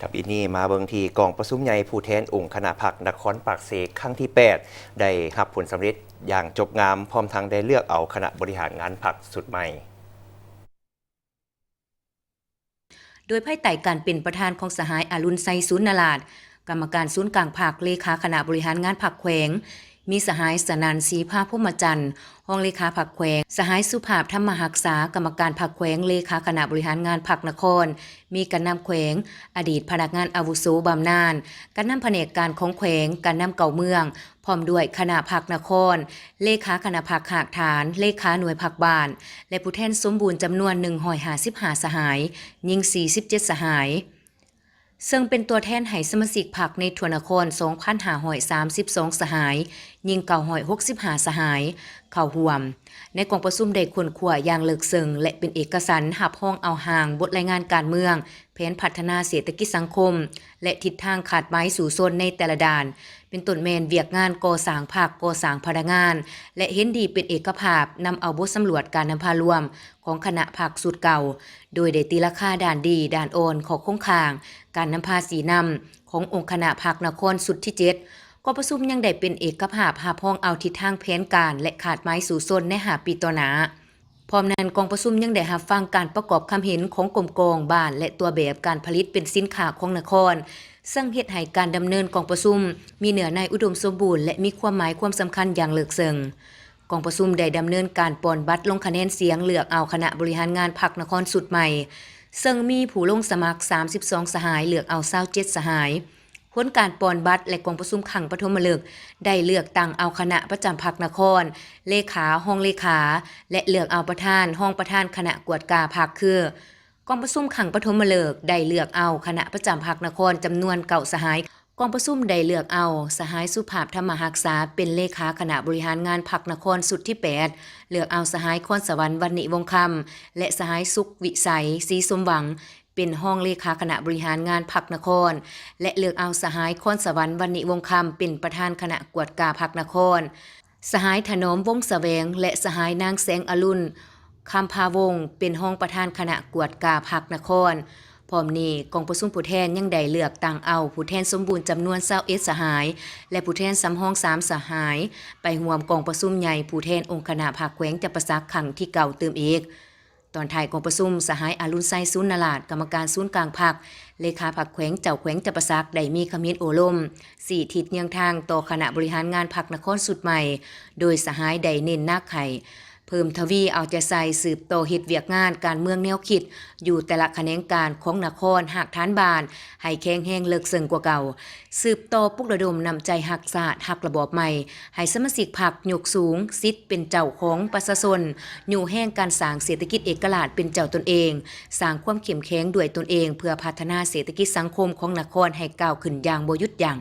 กับอีนี่มาเบิงทีกองประชุมใหญ่ผู้แทนองค์คณะพรรคนครปากเสกครั้งที่ 8 ได้รับผลสำเร็จอย่างจบงามพร้อมทั้งได้เลือกเอาคณะบริหารงานพรรคสุดใหม่โดยภายใต้การเป็นประธานของสหายอรุณไซสุนนราชกรรมการศูนย์กลางพรรคเลขาคณะบริหารงานพรรคแขวงมีสหายสนานศรีภาพพมจันทร์ห้องเลขาพรรคแขวงสหายสุภาพธรรมหักษากรรมการพรรคแขวงเลขาคณะบริหารงานพรรคนครมีการนำแขวงอดีตพนักงานอาวุโสบำนาญการนำแผนกการของแขวงการนำเก่าเมืองพร้อมด้วยคณะพรรคนครเลขาคณะพรรคหากฐานเลขาหน่วยพรรคบ้านและผู้แทนสมบูรณ์จำนวน155สหายยิง47สหายซึ่งเป็นตัวแทนให้สมาชิกพรรคในทั่วนคร2,532สหายยิง965สหายเข้าร่วมในกองประชุมได้ควรคั่วอย่างเลิกซึ้งและเป็นเอกสารหับห้องเอาห่างบทรายงานการเมืองแผนพัฒนาเศรษฐกิจสังคมและทิศทางขาดไม้สู่โซนในแต่ละด้านเป็นต้นแมนเวียกงานก่อสร้างพรรคก่อสร้างพนักงานและเห็นดีเป็นเอกภาพนำเอาบทสำรวจการนำพารวมของคณะพรรคสุดเก่าโดยได้ตีราคาด้านดีด้านโอนของโครงข่างการนำภาษีนำขององค์คณะพรรคนครสุดที่7กองประชุมยังได้เป็นเอกภาพหาพ้องเอาทิศทางแผนการและขาดไม้สู่โซนใน5 ปีต่อหน้าพร้อมนั้นกองประชุมยังได้รับฟังการประกอบความเห็นของกรมกองบ้านและตัวแบบการผลิตเป็นสินค้าของนครซึ่งเฮ็ดให้การดำเนินกองประชุมมีเนื้อในอุดมสมบูรณ์และมีความหมายความสำคัญอย่างเลิกซึ้งกองประชุมได้ดำเนินการปอนบัตรลงคะแนนเสียงเลือกเอาคณะบริหารงานพรรคนครสุดใหม่ซึ่งมีผู้ลงสมัคร32สหายเลือกเอา27สหายผลการปอนบัตรและกองประชุมครั้งปฐมฤกษ์ได้เลือกตั้งเอาคณะประจำพรรคนครเลขาห้องเลขาและเลือกเอาประธานห้องประธานคณะกวดกาพรรคคือกองประชุมครั้งปฐมฤกษ์ได้เลือกเอาคณะประจำพรรคนครจำนวน9สหายกองประชุมได้เลือกเอาสหายสุภาพธรรมหักษาเป็นเลขาคณะบริหารงานพรรคนครสุดที่8เลือกเอาสหายคอนสวรรค์วรรณิวงศ์คำและสหายสุขวิสัยศรีสมหวังเป็นห้องเลขาคณะบริหารงานพรรคนครและเลือกเอาสหายคอนสวรรค์วรรณิวงศ์คำเป็นประธานคณะกวดกาพรรคนครสหายถนอมวงศ์แสวงและสหายนางแสงอรุณคำพาวงศ์เป็นห้องประธานคณะกวดกาพรรคนครพร้อมนี้กองประชุมผู้แทนยังได้เลือกตั้งเอาผู้แทนสมบูรณ์จำนวน21สหายและผู้แทนสำห้อง3สหายไปร่วมกองประชุมใหญ่ผู้แทนองค์คณะพรรคแขวงจำปาสักครั้งที่เก่าเติมอีกตอนท้ายกองประชุมสหายอรุณไซสุนนราชกรรมการศูนย์กลางพรรคเลขาพรรคแขวงเจ้าแขวงจำปาสักได้มีคำเห็นโอลม4ทิศแนวทางต่อคณะบริหารงานพรรคนครสุดใหม่โดยสหายได้เน้นหนักให้เพิ่มทวีเอาใจใส่สืบโตเฮ็ดเวียกงานการเมืองแนวคิดอยู่แต่ละแขนงการของนครหากฐานบานให้แข็งแรงเลิกซึ้งกว่าเก่าสืบโตปลุกระดมนำใจหักศาสตร์หักระบอบใหม่ให้สมาชิกพรรคยกสูงสิทธิ์เป็นเจ้าของประชาชนอยู่แห่งการสร้างเศรษฐกิจเอกราชเป็นเจ้าตนเองสร้างความเข้มแข็งด้วยตนเองเพื่อพัฒนาเศรษฐกิจสังคมของนครให้ก้าวขึ้นอย่างบ่หยุดยั้ง